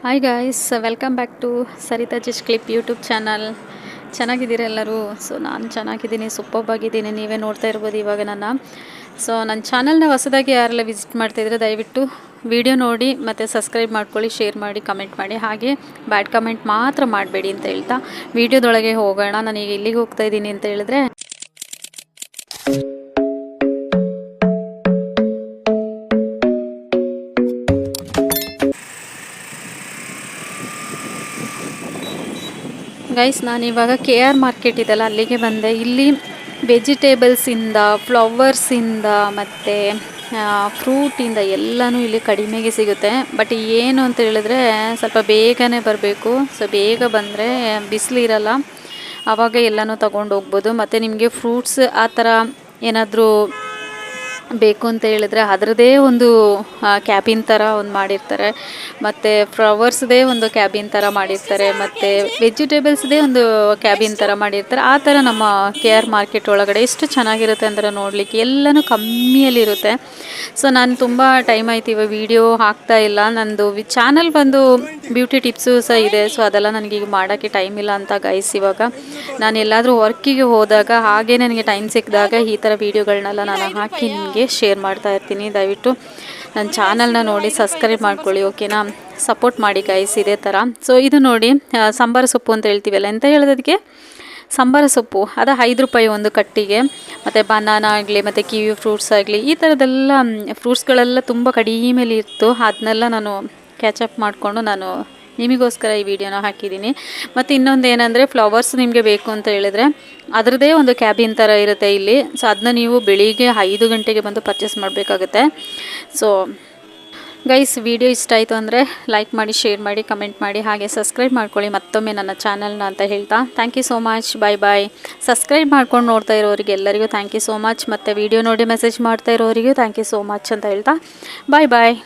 Hi guys, welcome back to Sarita just clip YouTube channel. ಚೆನ್ನಾಗಿದ್ದೀರಾ ಎಲ್ಲರೂ? So ನಾನು ಚೆನ್ನಾಗಿದ್ದೀನಿ, ಸೂಪರ್ಬ್ ಆಗಿದ್ದೀನಿ. ನೀವೇ ನೋಡ್ತಾ ಇರ್ಬೋದು ಇವಾಗ ನನ್ನ ಚಾನಲ್ನ ಹೊಸದಾಗಿ ಯಾರೆಲ್ಲ ವಿಸಿಟ್ ಮಾಡ್ತಾಯಿದ್ರೆ ದಯವಿಟ್ಟು ವಿಡಿಯೋ ನೋಡಿ ಮತ್ತು ಸಬ್ಸ್ಕ್ರೈಬ್ ಮಾಡ್ಕೊಳ್ಳಿ, ಶೇರ್ ಮಾಡಿ, ಕಮೆಂಟ್ ಮಾಡಿ. ಹಾಗೆ ಬ್ಯಾಡ್ ಕಮೆಂಟ್ ಮಾತ್ರ ಮಾಡಬೇಡಿ ಅಂತ ಹೇಳ್ತಾ ವಿಡಿಯೋದೊಳಗೆ ಹೋಗೋಣ. ನಾನೀಗ ಇಲ್ಲಿಗೆ ಹೋಗ್ತಾ ಇದ್ದೀನಿ ಅಂತ ಹೇಳಿದ್ರೆ ಗೈಸ್, ನಾನಿವಾಗ KR ಮಾರ್ಕೆಟ್ ಇದೆಲ್ಲ ಅಲ್ಲಿಗೆ ಬಂದೆ. ಇಲ್ಲಿ ವೆಜಿಟೇಬಲ್ಸಿಂದ, ಫ್ಲವರ್ಸಿಂದ ಮತ್ತು ಫ್ರೂಟಿಂದ ಎಲ್ಲನೂ ಇಲ್ಲಿ ಕಡಿಮೆಗೆ ಸಿಗುತ್ತೆ. ಬಟ್ ಏನು ಅಂತ ಹೇಳಿದ್ರೆ ಸ್ವಲ್ಪ ಬೇಗನೆ ಬರಬೇಕು. ಸೊ ಬೇಗ ಬಂದರೆ ಬಿಸಿಲಿರಲ್ಲ, ಆವಾಗ ಎಲ್ಲನೂ ತೊಗೊಂಡು ಹೋಗ್ಬೋದು. ಮತ್ತು ನಿಮಗೆ ಫ್ರೂಟ್ಸ್ ಆ ಥರ ಏನಾದರೂ ಬೇಕು ಅಂತ ಹೇಳಿದ್ರೆ ಅದರದ್ದೇ ಒಂದು ಕ್ಯಾಬಿನ್ ಥರ ಒಂದು ಮಾಡಿರ್ತಾರೆ. ಮತ್ತು ಫ್ಲವರ್ಸ್ದೇ ಒಂದು ಕ್ಯಾಬಿನ್ ಥರ ಮಾಡಿರ್ತಾರೆ. ಮತ್ತು ವೆಜಿಟೇಬಲ್ಸ್ದೇ ಒಂದು ಕ್ಯಾಬಿನ್ ಥರ ಮಾಡಿರ್ತಾರೆ. ಆ ಥರ ನಮ್ಮ KR ಮಾರ್ಕೆಟ್ ಒಳಗಡೆ ಎಷ್ಟು ಚೆನ್ನಾಗಿರುತ್ತೆ ಅಂದರೆ ನೋಡಲಿಕ್ಕೆ ಎಲ್ಲನೂ ಕಮ್ಮಿಯಲ್ಲಿರುತ್ತೆ. ಸೊ ನಾನು ತುಂಬ ಟೈಮ್ ಆಯ್ತು ಇವಾಗ ವೀಡಿಯೋ ಹಾಕ್ತಾ ಇಲ್ಲ. ನಂದು ಚಾನಲ್ ಬಂದು ಬ್ಯೂಟಿ ಟಿಪ್ಸು ಸಹ ಇದೆ. ಸೊ ಅದೆಲ್ಲ ನನಗೀಗ ಮಾಡೋಕ್ಕೆ ಟೈಮ್ ಇಲ್ಲ ಅಂತ ಗೈಸ್. ಇವಾಗ ನಾನು ಎಲ್ಲಾದರೂ ವರ್ಕಿಗೆ ಹೋದಾಗ ಹಾಗೇ ನನಗೆ ಟೈಮ್ ಸಿಕ್ಕಿದಾಗ ಈ ಥರ ವೀಡಿಯೋಗಳನ್ನೆಲ್ಲ ನಾನು ಹಾಕಿ ನಿಮಗೆ ಶೇರ್ ಮಾಡ್ತಾ ಇರ್ತೀನಿ. ದಯವಿಟ್ಟು ನನ್ನ ಚಾನಲ್ನ ನೋಡಿ ಸಬ್ಸ್ಕ್ರೈಬ್ ಮಾಡ್ಕೊಳ್ಳಿ, ಓಕೆನಾ? ಸಪೋರ್ಟ್ ಮಾಡಿ ಗೈಸ್ ಇದೇ ಥರ. ಸೊ ಇದು ನೋಡಿ, ಸಾಂಬಾರು ಸೊಪ್ಪು ಅಂತ ಹೇಳ್ತೀವಲ್ಲ, ಎಂತ ಹೇಳೋದಕ್ಕೆ ಸಾಂಬಾರು ಸೊಪ್ಪು, ಅದು 5 ರೂಪಾಯಿ ಒಂದು ಕಟ್ಟಿಗೆ. ಮತ್ತು ಬನಾನಾ ಆಗಲಿ ಮತ್ತು ಕಿವಿ ಫ್ರೂಟ್ಸ್ ಆಗಲಿ, ಈ ಥರದ್ದೆಲ್ಲ ಫ್ರೂಟ್ಸ್ಗಳೆಲ್ಲ ತುಂಬ ಕಡಿಮೆಲಿ ಇತ್ತು. ಅದನ್ನೆಲ್ಲ ನಾನು ಕ್ಯಾಚಪ್ ಮಾಡಿಕೊಂಡು ನಾನು ನಿಮಗೋಸ್ಕರ ಈ ವಿಡಿಯೋನ ಹಾಕಿದ್ದೀನಿ. ಮತ್ತು ಇನ್ನೊಂದು ಏನಂದರೆ, ಫ್ಲವರ್ಸ್ ನಿಮಗೆ ಬೇಕು ಅಂತ ಹೇಳಿದ್ರೆ ಅದರದ್ದೇ ಒಂದು ಕ್ಯಾಬಿನ್ ಥರ ಇರುತ್ತೆ ಇಲ್ಲಿ. ಸೊ ಅದನ್ನ ನೀವು ಬೆಳಿಗ್ಗೆ 5 ಗಂಟೆಗೆ ಬಂದು ಪರ್ಚೇಸ್ ಮಾಡಬೇಕಾಗುತ್ತೆ. ಸೊ ಗೈಸ್, ವಿಡಿಯೋ ಇಷ್ಟ ಆಯಿತು ಅಂದರೆ ಲೈಕ್ ಮಾಡಿ, ಶೇರ್ ಮಾಡಿ, ಕಮೆಂಟ್ ಮಾಡಿ, ಹಾಗೆ ಸಬ್ಸ್ಕ್ರೈಬ್ ಮಾಡ್ಕೊಳ್ಳಿ ಮತ್ತೊಮ್ಮೆ ನನ್ನ ಚಾನಲ್ನ ಅಂತ ಹೇಳ್ತಾ thank you so much. Bye. Subscribe ಮಾಡ್ಕೊಂಡು ನೋಡ್ತಾ ಇರೋರಿಗೆ ಎಲ್ಲರಿಗೂ ಥ್ಯಾಂಕ್ ಯು ಸೋ ಮಚ್. ಮತ್ತು ವಿಡಿಯೋ ನೋಡಿ ಮೆಸೇಜ್ ಮಾಡ್ತಾ ಇರೋರಿಗೂ ಥ್ಯಾಂಕ್ ಯು ಸೋ ಮಚ್ ಅಂತ ಹೇಳ್ತಾ ಬಾಯ್.